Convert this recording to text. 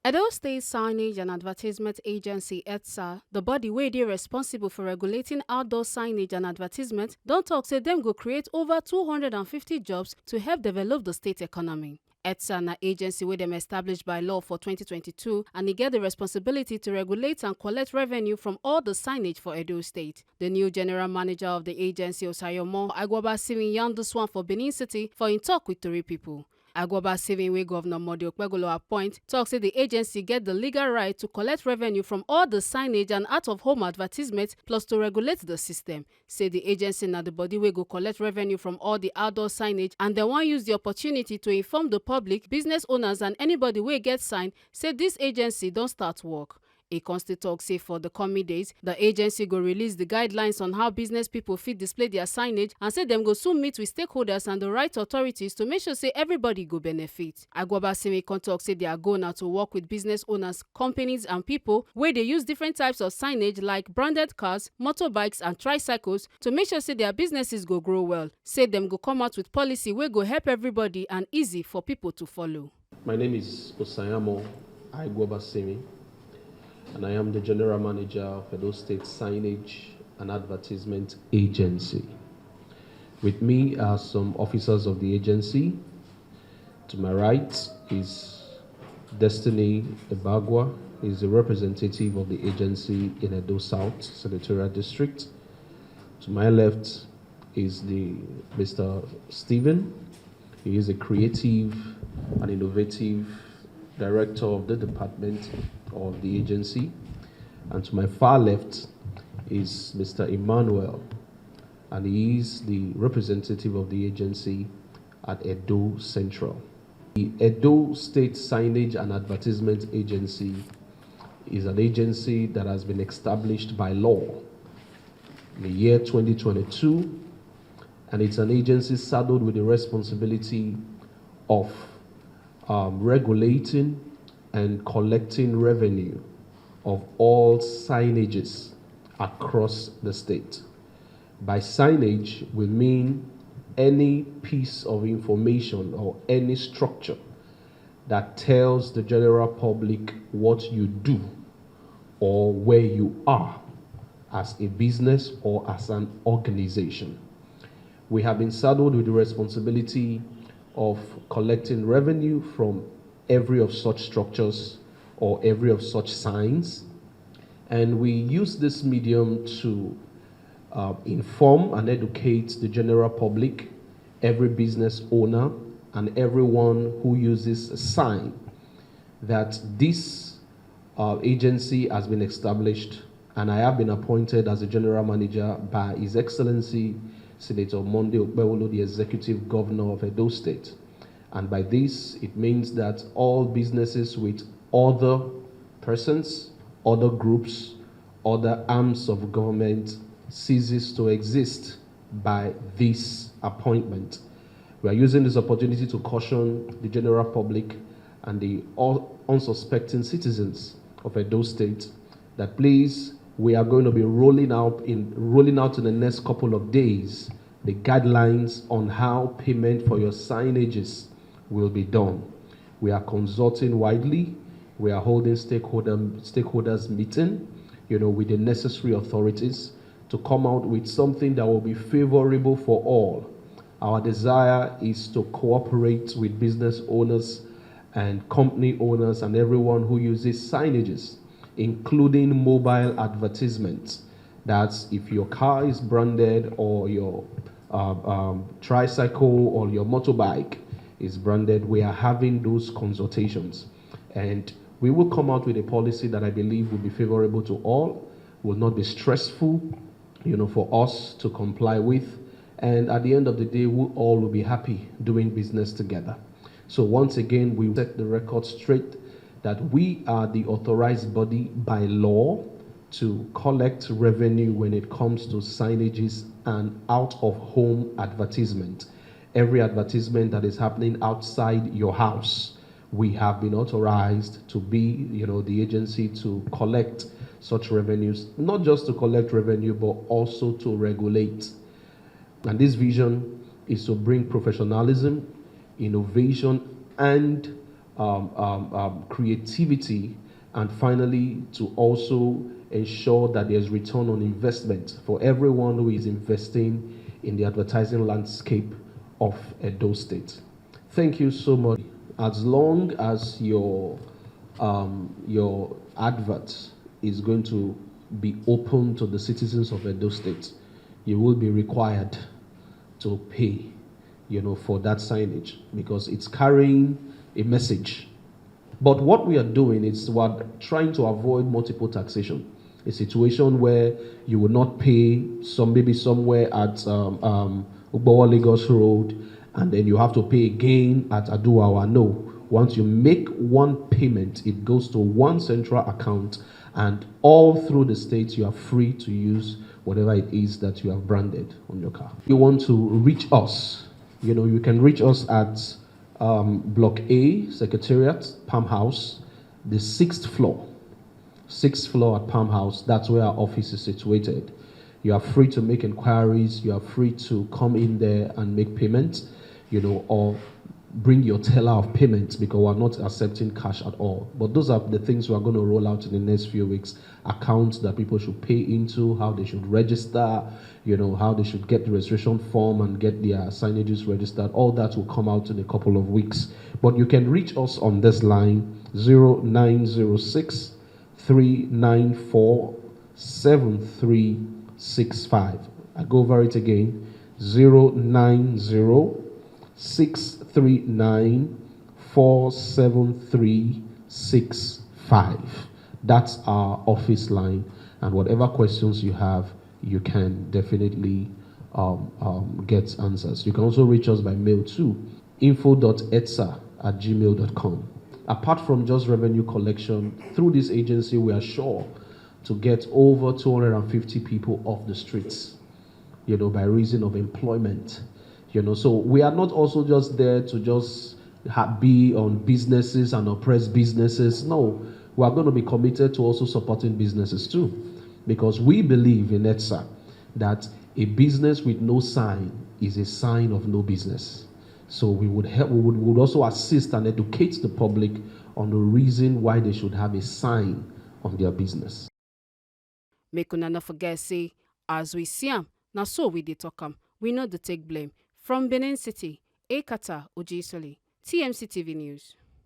Edo State Signage and Advertisement Agency (ETSA), the body wey dey responsible for regulating outdoor signage and advertisement, don tok say dem go create over 250 jobs to help develop the state economy. ETSA na agency wey dem establish by law for 2022 and e get the responsibility to regulate and collect revenue from all the signage for Edo State. The new general manager of the agency, Osayomo Agwabasimi, yarn this one for Benin City for im talk with Tori pipo. Agwabasimi, wey Governor Modi Okpegolo appoint, tok say the agency get the legal right to collect revenue from all the signage and out-of-home advertisement plus to regulate the system. Say the agency na the body wey go collect revenue from all the outdoor signage and dem wan use the opportunity to inform the public, business owners and anybody wey get sign say dis agency don start work. E con still tok say for the coming days, the agency go release the guidelines on how business people fit display their signage and say dem go soon meet with stakeholders and the right authorities to make sure say everybody go benefit. Agwabasimi con tok say their goal na to work with business owners, companies and people wey dey use different types of signage like branded cars, motorbikes and tricycles to make sure say their businesses go grow well. Say dem go come out with policy wey go help everybody and easy for people to follow. My name is Osayomo Agwabasimi, and I am the General Manager of Edo State Signage and Advertisement Agency. With me are some officers of the agency. To my right is Destiny Ebagwa, who is the representative of the agency in Edo South Senatorial District. To my left is Mr. Stephen. He is a creative and innovative director of the department of the agency. And to my far left is Mr. Emmanuel, and he is the representative of the agency at Edo Central. The Edo State Signage and Advertisement Agency is an agency that has been established by law in the year 2022, and it's an agency saddled with the responsibility of regulating and collecting revenue of all signages across the state. By signage, we mean any piece of information or any structure that tells the general public what you do or where you are as a business or as an organization. We have been saddled with the responsibility of collecting revenue from every of such structures or every of such signs, and we use this medium to inform and educate the general public, every business owner and everyone who uses a sign that this agency has been established, and I have been appointed as a general manager by His Excellency Senator Modi Okpegolo, the Executive Governor of Edo State. And by this, it means that all businesses with other persons, other groups, other arms of government ceases to exist by this appointment. We are using this opportunity to caution the general public and the unsuspecting citizens of Edo State that please, we are going to be rolling out in the next couple of days the guidelines on how payment for your signages will be done. We are consulting widely. We are holding stakeholders meeting, with the necessary authorities to come out with something that will be favorable for all. Our desire is to cooperate with business owners and company owners and everyone who uses signages, including mobile advertisements. That's if your car is branded or your tricycle or your motorbike is branded, we are having those consultations. And we will come out with a policy that I believe will be favorable to all, will not be stressful, for us to comply with. And at the end of the day, we all will be happy doing business together. So once again, we set the record straight that we are the authorized body by law to collect revenue when it comes to signages and out-of-home advertisement. Every advertisement that is happening outside your house, we have been authorized to be, the agency to collect such revenues, not just to collect revenue, but also to regulate. And this vision is to bring professionalism, innovation, and creativity, and finally to also ensure that there's return on investment for everyone who is investing in the advertising landscape of Edo State. Thank you so much. As long as your advert is going to be open to the citizens of Edo State, you will be required to pay, for that signage because it's carrying a message. But what we are doing is we're trying to avoid multiple taxation. A situation where you will not pay maybe somewhere at Ugbawa Lagos Road, and then you have to pay again at Aduawa. No. Once you make one payment, it goes to one central account, and all through the state, you are free to use whatever it is that you have branded on your car. If you want to reach us, you can reach us at Block A, Secretariat, Palm House, the 6th floor. 6th floor at Palm House, that's where our office is situated. You are free to make inquiries, you are free to come in there and make payments, or bring your teller of payments because we're not accepting cash at all. But those are the things we're going to roll out in the next few weeks. Accounts that people should pay into, how they should register, how they should get the registration form and get their signages registered. All that will come out in a couple of weeks. But you can reach us on this line, 0906 394 7365. I go over it again, 090 639-47365. That's our office line, and whatever questions you have, you can definitely get answers. You can also reach us by mail too, info.etsa@gmail.com. Apart from just revenue collection, through this agency, we are sure to get over 250 people off the streets, by reason of employment. So we are not also just there to just be on businesses and oppress businesses. No, we are going to be committed to also supporting businesses too, because we believe in ETSA that a business with no sign is a sign of no business. So we would help. We would also assist and educate the public on the reason why they should have a sign on their business. Make una no forget say, as we see am, na so we dey talk am. We no dey take blame. From Benin City, Ekata Ojisoli, TMC TV News.